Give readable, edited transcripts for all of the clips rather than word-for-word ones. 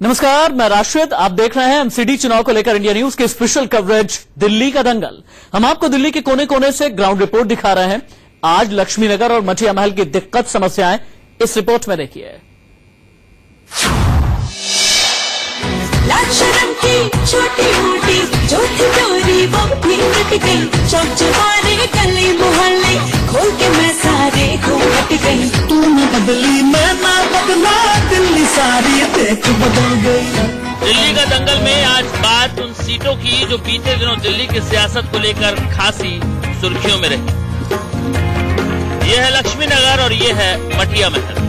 नमस्कार, मैं राशिद। आप देख रहे हैं एमसीडी चुनाव को लेकर इंडिया न्यूज के स्पेशल कवरेज दिल्ली का दंगल। हम आपको दिल्ली के कोने कोने से ग्राउंड रिपोर्ट दिखा रहे हैं। आज लक्ष्मी नगर और मठिया महल की दिक्कत समस्याएं इस रिपोर्ट में देखिए। छोटी मोटी चोरी वो भी मिट गई, चौक चौबारे गली मोहल्ले खोल के मैं सारे घूमट गई। तू न बदली मैं ना बदला, दिल्ली सारी देख बदल गई। दिल्ली का दंगल में आज बात उन सीटों की जो बीते दिनों दिल्ली की सियासत को लेकर खासी सुर्खियों में रही। ये है लक्ष्मी नगर और ये है मठिया महल।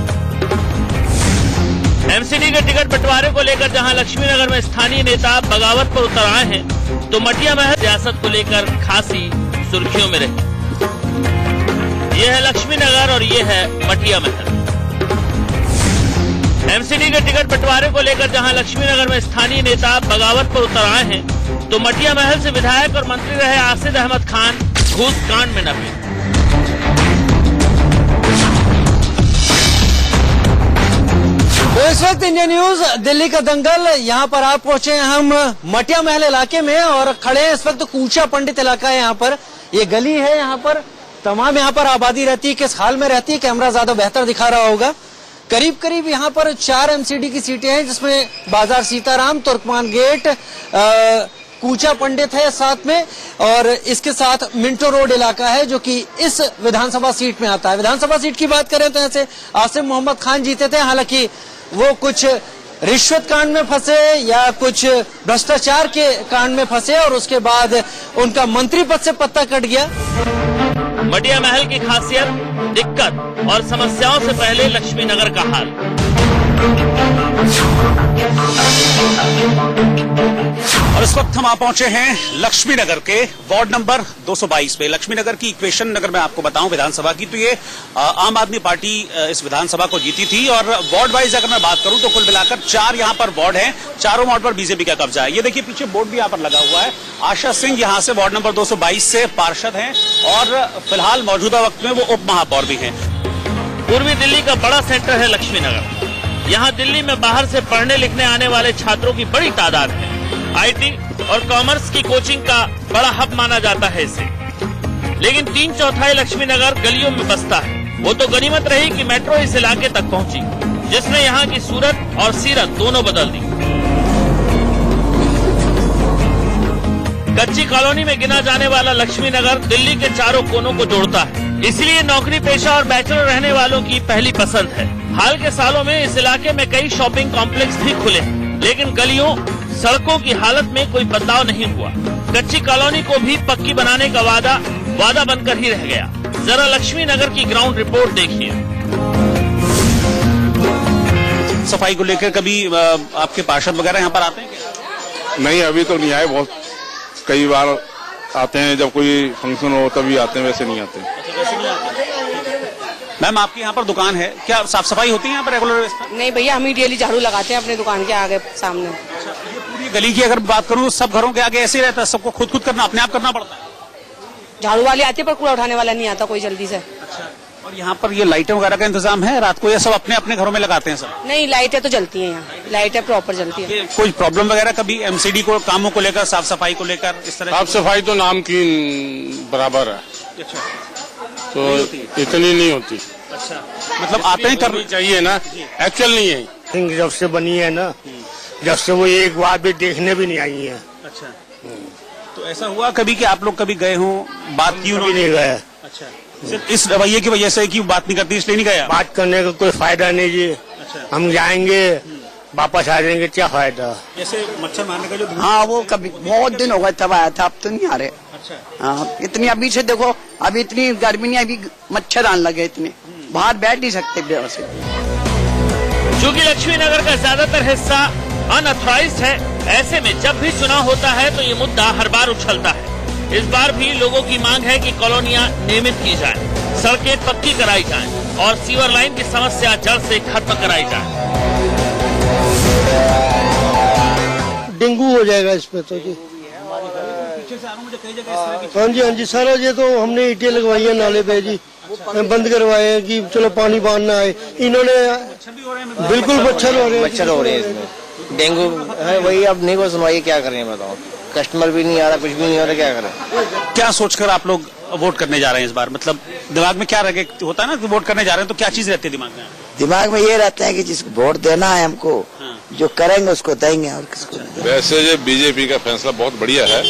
एमसीडी के टिकट बंटवारे को लेकर जहां लक्ष्मी नगर में स्थानीय नेता बगावत पर उतर आए हैं, तो मठिया महल सियासत को लेकर खासी सुर्खियों में रही। ये है लक्ष्मी नगर और ये है मठिया महल। एमसीडी के टिकट बंटवारे को लेकर जहां लक्ष्मी नगर में स्थानीय नेता बगावत पर उतर आए हैं, तो मठिया महल से विधायक और मंत्री रहे आसिद अहमद खान घूस कांड में नपे। तो इस वक्त इंडिया न्यूज दिल्ली का दंगल यहाँ पर आप पहुंचे हैं हम मठिया महल इलाके में और खड़े हैं। इस वक्त कूचा पंडित इलाका है। यहाँ पर ये गली है, यहाँ पर तमाम यहाँ पर आबादी रहती है। किस हाल में रहती है कैमरा ज्यादा बेहतर दिखा रहा होगा। करीब करीब यहाँ पर 4 एमसीडी की सीटें हैं, जिसमें बाजार सीताराम, तुर्कमान गेट, कूचा पंडित है साथ में, और इसके साथ मिंटो रोड इलाका है जो कि इस विधानसभा सीट में आता है। विधानसभा सीट की बात करें तो ऐसे आसिम मोहम्मद खान जीते थे, हालांकि वो कुछ रिश्वत कांड में फंसे या कुछ भ्रष्टाचार के कांड में फंसे और उसके बाद उनका मंत्री पद से पत्ता कट गया। मठिया महल की खासियत, दिक्कत और समस्याओं से पहले लक्ष्मी नगर का हाल। और इस वक्त हम आ पहुंचे हैं लक्ष्मी नगर के वार्ड नंबर 222 पे। लक्ष्मी नगर की इक्वेशन अगर मैं आपको बताऊं विधानसभा की, तो ये आम आदमी पार्टी इस विधानसभा को जीती थी। और वार्ड वाइज अगर मैं बात करूं तो कुल मिलाकर 4 यहाँ पर वार्ड हैं। चारों वार्ड पर बीजेपी का कब्जा है। ये देखिए पीछे बोर्ड भी यहाँ पर लगा हुआ है। आशा सिंह यहाँ से वार्ड नंबर 222 से पार्षद हैं और फिलहाल मौजूदा वक्त में वो उप महापौर भी हैं। पूर्वी दिल्ली का बड़ा सेंटर है लक्ष्मी नगर। यहाँ दिल्ली में बाहर से पढ़ने लिखने आने वाले छात्रों की बड़ी तादाद है। आईटी और कॉमर्स की कोचिंग का बड़ा हब माना जाता है इसे। लेकिन 3/4 लक्ष्मी नगर गलियों में बसता है। वो तो गनीमत रही कि मेट्रो इस इलाके तक पहुंची, जिसने यहाँ की सूरत और सीरत दोनों बदल दी। कच्ची कॉलोनी में गिना जाने वाला लक्ष्मी नगर दिल्ली के चारों कोनों को जोड़ता है, इसलिए नौकरी पेशा और बैचलर रहने वालों की पहली पसंद है। हाल के सालों में इस इलाके में कई शॉपिंग कॉम्प्लेक्स भी खुले, लेकिन गलियों सड़कों की हालत में कोई बदलाव नहीं हुआ। कच्ची कॉलोनी को भी पक्की बनाने का वादा बनकर ही रह गया। जरा लक्ष्मी नगर की ग्राउंड रिपोर्ट देखिए। सफाई को लेकर कभी आपके पार्षद वगैरह यहाँ पर आते हैं क्या? नहीं, अभी तो नहीं आए। बहुत कई बार आते हैं, जब कोई फंक्शन हो तभी आते हैं, वैसे नहीं आते। मैम आपकी यहाँ पर दुकान है, क्या साफ सफाई होती है यहाँ पर रेगुलर? नहीं भैया, हम ही डेली झाड़ू लगाते हैं अपने दुकान के आगे सामने। ये पूरी गली की अगर बात करूँ, सब घरों के आगे ऐसे ही रहता है, सबको खुद करना, अपने आप करना पड़ता है? झाड़ू वाले आते पर कूड़ा उठाने वाला नहीं आता कोई जल्दी से। अच्छा, और यहाँ पर ये लाइटें वगैरह का इंतजाम है रात को, या सब अपने अपने घरों में लगाते हैं सब? नहीं, लाइटें तो जलती हैं यहाँ, लाइटें प्रॉपर जलती है। कोई प्रॉब्लम वगैरह कभी एमसीडी को कामों को लेकर, साफ सफाई को लेकर इस तरह? साफ सफाई तो नाम की बराबर है। अच्छा, तो इतनी नहीं होती। अच्छा, मतलब आते हैं करनी चाहिए ना, एक्चुअल नहीं है। जब से बनी है ना, जब से वो एक बार भी देखने भी नहीं आई है। अच्छा, तो ऐसा हुआ कभी कि आप लोग कभी गए हों, बात की? नहीं गए। अच्छा, सिर्फ इस रवैये की वजह से कि बात नहीं करती इसलिए नहीं गया? बात करने का कोई फायदा नहीं जी। अच्छा, हम जाएंगे वापस आ जाएंगे, क्या फायदा? जैसे मच्छर मारने का जो हाँ, वो कभी बहुत दिन हो गए तब आया था, अब तो नहीं आ रहे। अच्छा, हाँ, इतनी अभी से देखो, अभी इतनी गर्मी नहीं, अभी मच्छर आने लगे, इतने बाहर बैठ नहीं सकते वैसे। चूंकि लक्ष्मी नगर का ज्यादातर हिस्सा अनऑथराइज्ड है, ऐसे में जब भी चुनाव होता है तो ये मुद्दा हर बार उछलता है। इस बार भी लोगों की मांग है कि कॉलोनियां नियमित की जाएं, सड़कें पक्की कराई जाएं और सीवर लाइन की समस्या जड़ से खत्म कराई जाए। डेंगू हो जाएगा इसमें तो जी। हाँ जी, सारा ये तो हमने ईंटें लगवाई है नाले पे जी, बंद करवाए हैं कि चलो पानी बांधना है। इन्होंने बिल्कुल मच्छर हो रहे हैं। डेंगू है, वही अब नहीं को सुनवाई, क्या करें बताओ। कस्टमर भी नहीं आ रहा, कुछ भी नहीं हो रहा, क्या करें। क्या सोचकर आप लोग वोट करने जा रहे हैं इस बार? मतलब दिमाग में क्या रखे होता है ना कि वोट करने जा रहे हैं, तो क्या चीज रहती है दिमाग में? दिमाग में ये रहता है कि जिसको वोट देना है हमको, जो करेंगे उसको देंगे और किसको। वैसे ये बीजेपी का फैसला बहुत बढ़िया है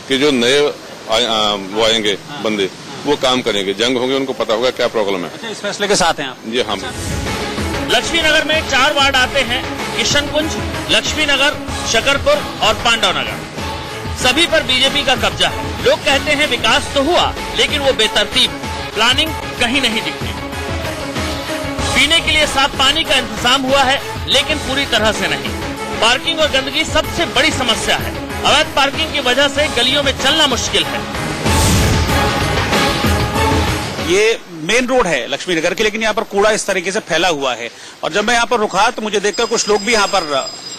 कि जो नए वो आएंगे बंदे, वो काम करेंगे, जंग होंगे, उनको पता होगा क्या प्रॉब्लम है। अच्छा, इस फैसले के साथ हैं आप? जी हम। लक्ष्मी नगर में 4 वार्ड आते हैं, किशनकुंज, लक्ष्मी नगर, शकरपुर और पांडव नगर। सभी पर बीजेपी का कब्जा है। लोग कहते हैं विकास तो हुआ, लेकिन वो बेतरतीब, प्लानिंग कहीं नहीं दिखती। पीने के लिए साफ पानी का इंतजाम हुआ है, लेकिन पूरी तरह से नहीं। पार्किंग और गंदगी सबसे बड़ी समस्या है। अवैध पार्किंग की वजह से गलियों में चलना मुश्किल है। ये मेन रोड है लक्ष्मी नगर की, लेकिन यहाँ पर कूड़ा इस तरीके से फैला हुआ है। और जब मैं यहाँ पर रुका तो मुझे देखकर कुछ लोग भी यहाँ पर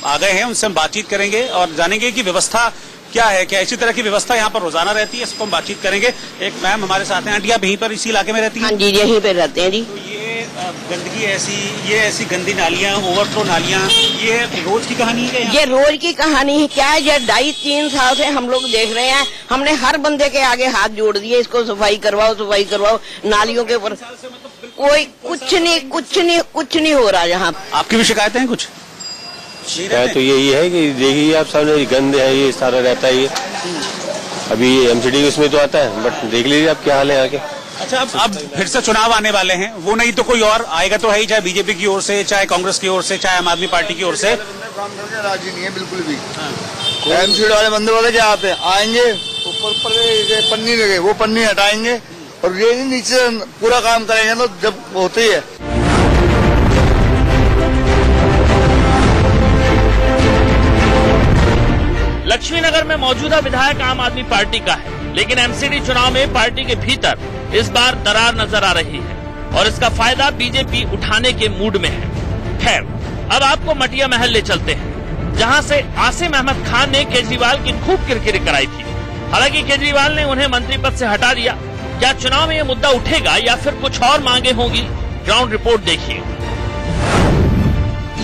आ गए हैं। उनसे हम बातचीत करेंगे और जानेंगे कि व्यवस्था क्या है, क्या इसी तरह की व्यवस्था यहाँ पर रोजाना रहती है, इसको हम बातचीत करेंगे। एक मैम हमारे साथ हैं। आंटी, आप यहीं पर इसी इलाके में रहती हैं? हाँ जी, यहीं पे रहते हैं जी। तो ये गंदगी ये ऐसी गंदी नालियाँ, ओवरफ्लो नालियाँ, ये रोज की कहानी है? ये रोज की कहानी है। क्या है, ये 2.5-3 साल से हम लोग देख रहे हैं। हमने हर बंदे के आगे हाथ जोड़ दिए, इसको सफाई करवाओ। नालियों के ऊपर कोई कुछ नहीं हो रहा यहाँ। आपकी भी शिकायतें हैं कुछ? शिकायत तो यही है कि देखिए आप सामने गंद है, ये सारा रहता है। ये अभी एमसीडी उसमें तो आता है, बट देख लीजिए आप क्या हाल है आगे। अच्छा, अब फिर से चुनाव आने वाले हैं, वो नहीं तो कोई और आएगा तो है ही, चाहे बीजेपी की ओर से, चाहे कांग्रेस की ओर से, चाहे आम आदमी पार्टी की ओर से। राजी नहीं है बिल्कुल भी। एमसीडी वाले बंदे वाले क्या आते आएंगे, ऊपर पन्नी लगे, वो पन्नी हटाएंगे और ये नीचे पूरा काम करेंगे, तो जब होते ही है। लक्ष्मी नगर में मौजूदा विधायक आम आदमी पार्टी का है, लेकिन एमसीडी चुनाव में पार्टी के भीतर इस बार दरार नजर आ रही है और इसका फायदा बीजेपी उठाने के मूड में है। खैर, अब आपको मटिया महल ले चलते हैं, जहां से आसिम अहमद खान ने केजरीवाल की खूब किरकिरी कराई थी। हालांकि केजरीवाल ने उन्हें मंत्री पद से हटा दिया। क्या चुनाव में ये मुद्दा उठेगा या फिर कुछ और मांगे होंगी? ग्राउंड रिपोर्ट देखिए।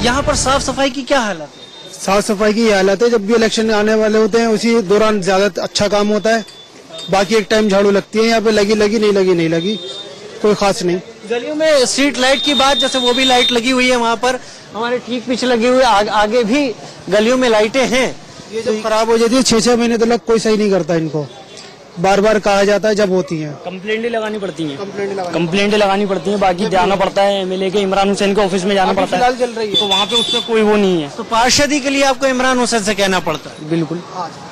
यहाँ पर साफ सफाई की क्या हालत है? साफ सफाई की हालत है, जब भी इलेक्शन आने वाले होते हैं उसी दौरान ज्यादा अच्छा काम होता है। बाकी एक टाइम झाड़ू लगती है, यहाँ पे लगी नहीं लगी, कोई खास नहीं। गलियों में स्ट्रीट लाइट की बात, जैसे वो भी लाइट लगी हुई है वहाँ पर, हमारे ठीक पीछे लगी हुई है, आगे भी गलियों में लाइटें हैं। ये जब खराब हो जाती है 6-6 महीने तक कोई सही नहीं करता इनको, बार बार कहा जाता है जब होती है। कंप्लेंट लगानी पड़ती है, बाकी जाना पड़ता है एमएलए के, इमरान हुसैन के ऑफिस में जाना पड़ता है। चल रही है तो वहाँ पे उसका कोई वो नहीं है, तो पार्षदी के लिए आपको इमरान हुसैन से कहना पड़ता है। बिल्कुल।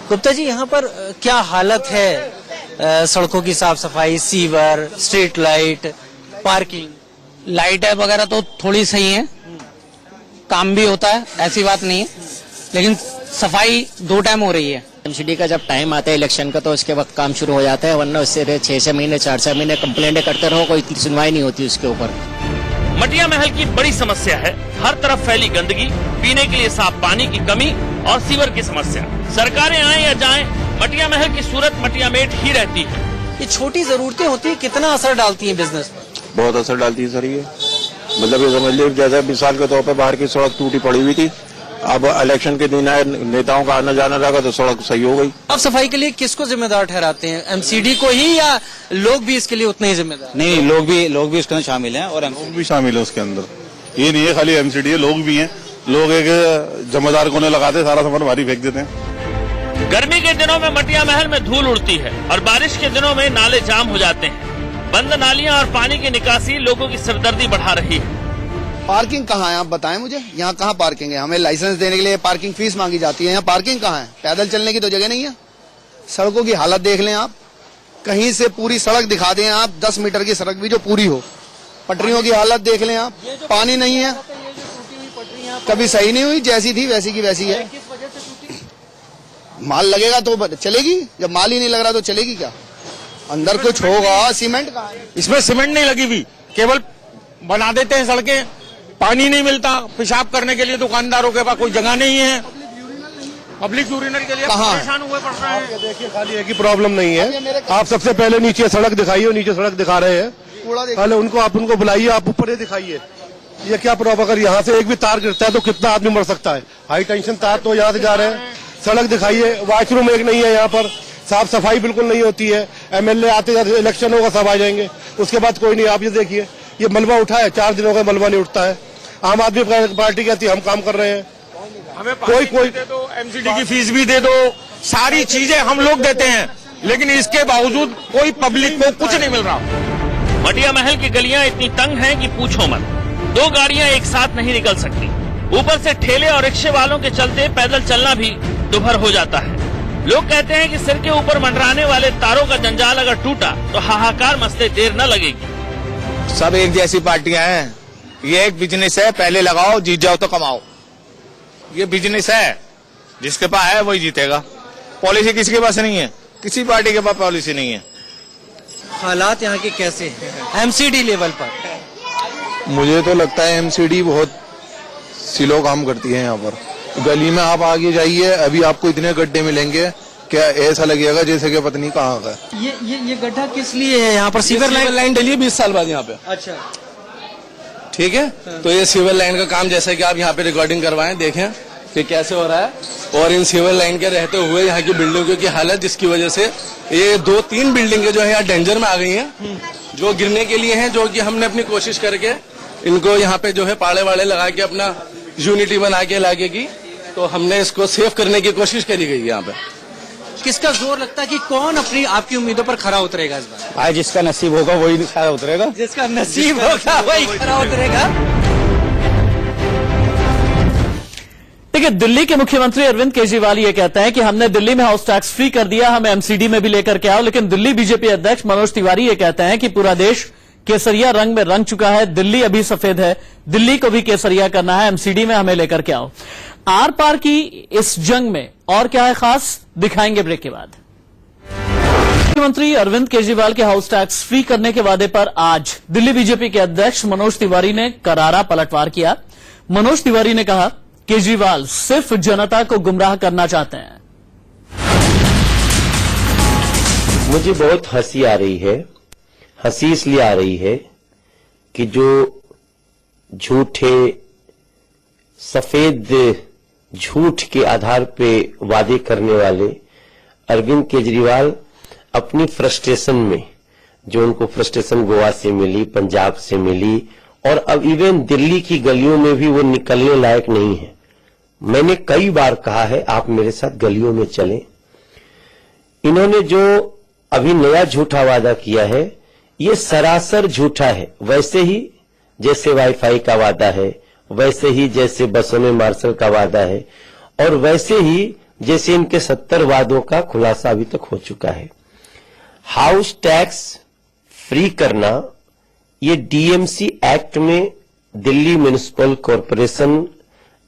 गुप्ता जी, यहाँ पर क्या हालत है? सड़कों की साफ सफाई, sewer, street light, parking? Light वगैरह तो थोड़ी सही है, काम भी होता है, ऐसी बात नहीं है, लेकिन सफाई 2 टाइम हो रही है। एमसीडी का जब टाइम आता है इलेक्शन का, तो उसके वक्त काम शुरू हो जाता है, वरना उससे 6-6 महीने 4-6 महीने कंप्लेंट करते रहो, कोई सुनवाई नहीं होती उसके ऊपर। मटिया महल की बड़ी समस्या है, हर तरफ फैली गंदगी, पीने के लिए साफ पानी की कमी और सीवर की समस्या। सरकारें आए या जाएं, मटिया महल की सूरत मटिया मेट ही रहती है। ये छोटी जरूरतें होती है, कितना असर डालती है बिजनेस पर? बहुत असर डालती है सर। ये मतलब ये समझ लीजिए जैसे मिसाल के तौर पर बाहर की सड़क टूटी पड़ी हुई थी, अब इलेक्शन के दिन आए, नेताओं का आना जाना रहा तो सड़क सही हो गई। साफ सफाई के लिए किसको जिम्मेदार ठहराते हैं? एमसीडी को ही, या लोग भी इसके लिए उतने ही जिम्मेदार? नहीं, लोग भी इसके अंदर शामिल हैं और लोग भी शामिल है उसके अंदर। ये नहीं है खाली एमसीडी है, लोग भी हैं। लोग एक जिम्मेदार कोने लगाते, सारा सामान भारी फेंक देते हैं। गर्मी के दिनों में मटिया महल में धूल उड़ती है और बारिश के दिनों में नाले जाम हो जाते हैं। बंद नालियां और पानी की निकासी लोगों की सिरदर्दी बढ़ा रही है। पार्किंग कहाँ है आप बताएं मुझे, यहाँ कहाँ पार्किंग है? हमें लाइसेंस देने के लिए पार्किंग फीस मांगी जाती है, यहाँ पार्किंग कहाँ है? पैदल चलने की तो जगह नहीं है। सड़कों की हालत देख लें आप, कहीं से पूरी सड़क दिखा दें आप, 10 मीटर की सड़क भी जो पूरी हो। पटरियों की हालत देख लें आप, पानी नहीं है, कभी सही नहीं हुई, जैसी थी वैसी की वैसी है। माल लगेगा तो चलेगी, जब माल ही नहीं लग रहा तो चलेगी क्या? अंदर कुछ होगा। सीमेंट का इसमें सीमेंट नहीं लगी हुई, केवल बना देते हैं सड़कें, पानी नहीं मिलता, पेशाब करने के लिए दुकानदारों के पास कोई जगह नहीं है, पब्लिक यूरिनल के लिए परेशान हुए पड़ रहे हैं। देखिए खाली एक ही प्रॉब्लम नहीं है, आप सबसे पहले नीचे सड़क दिखाइए, नीचे सड़क दिखा रहे हैं, पहले उनको आप उनको बुलाइए, आप ऊपर ये दिखाइए। ये क्या प्रॉब्लम, अगर यहाँ से एक भी तार गिरता है तो कितना आदमी मर सकता है। हाई टेंशन तार तो यहाँ से जा रहे हैं। सड़क दिखाइए, वॉशरूम एक नहीं है यहाँ पर, साफ सफाई बिल्कुल नहीं होती है। एमएलए आते जाते इलेक्शन होगा सब आ जाएंगे, उसके बाद कोई नहीं। आप ये देखिए, ये मलबा उठा है, 4 दिनों का मलबा नहीं उठता है। आम आदमी पार्टी कहती है हम काम कर रहे हैं, हमें कोई दे दो, एमसीडी की फीस भी दे दो, सारी चीजें हम लोग देते हैं, लेकिन इसके बावजूद कोई पब्लिक को कुछ नहीं मिल रहा। मटिया महल की गलियां इतनी तंग हैं कि पूछो मत। 2 गाड़ियां एक साथ नहीं निकल सकती। ऊपर से ठेले और रिक्शे वालों के चलते पैदल चलना भी दुभर हो जाता है। लोग कहते हैं कि सिर के ऊपर मंडराने वाले तारों का जंजाल अगर टूटा तो हाहाकार मचते देर न लगेगी। सब एक जैसी पार्टियां हैं। ये एक बिजनेस है, पहले लगाओ, जीत जाओ तो कमाओ। ये बिजनेस है, जिसके पास है वही जीतेगा। पॉलिसी किसी के पास नहीं है, किसी पार्टी के पास पॉलिसी नहीं है। हालात यहाँ के कैसे हैं एमसीडी लेवल पर? मुझे तो लगता है एमसीडी बहुत स्लो काम करती है यहाँ पर। गली में आप आगे जाइए, अभी आपको इतने गड्ढे मिलेंगे, क्या ऐसा लगेगा जैसे कि पता नहीं कहाँ का। ये गड्ढा किस लिए है यहाँ पर? सीवर लाइन डली है 20 साल बाद यहाँ पे। अच्छा, ठीक है। तो ये सीवर लाइन का काम, जैसे कि आप यहाँ पे रिकॉर्डिंग करवाएं, देखें कि कैसे हो रहा है। और इन सीवर लाइन के रहते हुए यहाँ की बिल्डिंगों की हालत, जिसकी वजह से ये 2-3 बिल्डिंगें जो है यहाँ डेंजर में आ गई हैं, जो गिरने के लिए हैं, जो कि हमने अपनी कोशिश करके इनको यहाँ पे जो है पाड़े वाड़े लगा के अपना यूनिटी बना के लागे की, तो हमने इसको सेव करने की कोशिश करी गई है यहाँ पे। किसका जोर लगता है कि कौन अपनी आपकी उम्मीदों पर खरा उतरेगा इस बार? भाई जिसका नसीब होगा वही खरा उतरेगा। जिसका नसीब होगा वही खरा उतरेगा। देखिए, दिल्ली के मुख्यमंत्री अरविंद केजरीवाल ये कहते हैं कि हमने दिल्ली में हाउस टैक्स फ्री कर दिया, हमें एमसीडी में भी लेकर के आओ। लेकिन दिल्ली बीजेपी अध्यक्ष मनोज तिवारी ये कहते हैं कि पूरा देश केसरिया रंग में रंग चुका है, दिल्ली अभी सफेद है, दिल्ली को भी केसरिया करना है, एमसीडी में हमें लेकर के आओ। आर पार की इस जंग में और क्या है खास, दिखाएंगे ब्रेक के बाद। मुख्यमंत्री अरविंद केजरीवाल के हाउस टैक्स फ्री करने के वादे पर आज दिल्ली बीजेपी के अध्यक्ष मनोज तिवारी ने करारा पलटवार किया। मनोज तिवारी ने कहा, केजरीवाल सिर्फ जनता को गुमराह करना चाहते हैं। मुझे बहुत हंसी आ रही है। हंसी इसलिए आ रही है कि जो झूठे सफेद झूठ के आधार पे वादे करने वाले अरविंद केजरीवाल अपनी फ्रस्ट्रेशन में, जो उनको फ्रस्ट्रेशन गोवा से मिली, पंजाब से मिली, और अब इवन दिल्ली की गलियों में भी वो निकलने लायक नहीं है। मैंने कई बार कहा है, आप मेरे साथ गलियों में चलें। इन्होंने जो अभी नया झूठा वादा किया है, ये सरासर झूठा है। वैसे ही जैसे वाईफाई का वादा है, वैसे ही जैसे बसों में मार्शल का वादा है, और वैसे ही जैसे इनके 70 वादों का खुलासा अभी तक हो चुका है। हाउस टैक्स फ्री करना, ये डीएमसी एक्ट में, दिल्ली म्युनिसिपल कॉरपोरेशन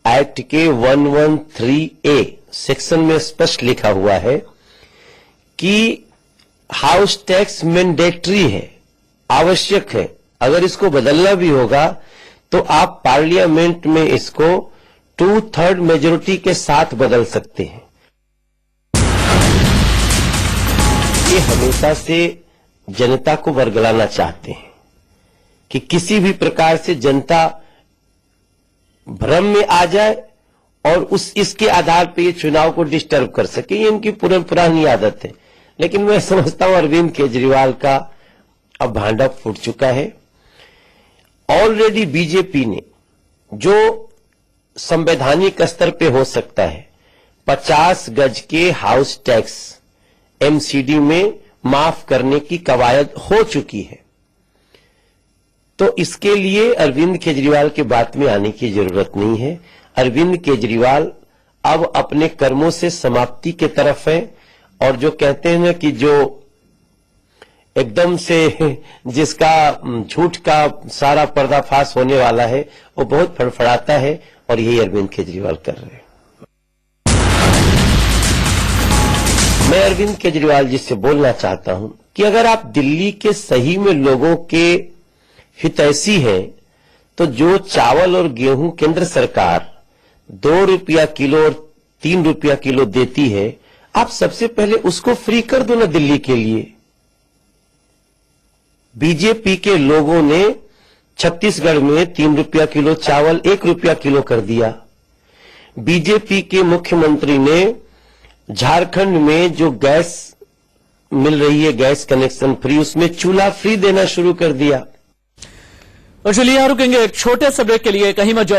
एक्ट के 113A सेक्शन में स्पष्ट लिखा हुआ है कि हाउस टैक्स मैंडेटरी है, आवश्यक है। अगर इसको बदलना भी होगा तो आप पार्लियामेंट में इसको 2/3 मेजोरिटी के साथ बदल सकते हैं। ये हमेशा से जनता को वर्गलाना चाहते हैं कि किसी भी प्रकार से जनता भ्रम में आ जाए और इसके आधार पर ये चुनाव को डिस्टर्ब कर सके। ये इनकी पुरानी आदत है। लेकिन मैं समझता हूं अरविंद केजरीवाल का अब भांडा फूट चुका है। ऑलरेडी बीजेपी ने जो संवैधानिक स्तर पे हो सकता है, 50 गज के हाउस टैक्स एमसीडी में माफ करने की कवायद हो चुकी है, तो इसके लिए अरविंद केजरीवाल के बात में आने की जरूरत नहीं है। अरविंद केजरीवाल अब अपने कर्मों से समाप्ति की तरफ है, और जो कहते हैं ना कि जो एकदम से जिसका झूठ का सारा पर्दाफाश होने वाला है, वो बहुत फड़फड़ाता है, और यही अरविंद केजरीवाल कर रहे हैं। मैं अरविंद केजरीवाल जी से बोलना चाहता हूं कि अगर आप दिल्ली के सही में लोगों के हितैषी हैं, तो जो चावल और गेहूं केंद्र सरकार 2 रुपया किलो और 3 रुपया किलो देती है, आप सबसे पहले उसको फ्री कर दो ना दिल्ली के लिए। बीजेपी के लोगों ने छत्तीसगढ़ में 3 रुपया किलो चावल 1 रुपया किलो कर दिया। बीजेपी के मुख्यमंत्री ने झारखंड में जो गैस मिल रही है, गैस कनेक्शन फ्री, उसमें चूल्हा फ्री देना शुरू कर दिया। और चलिए यहाँ रुकेंगे एक छोटे से ब्रेक के लिए, कहीं मत जाइए।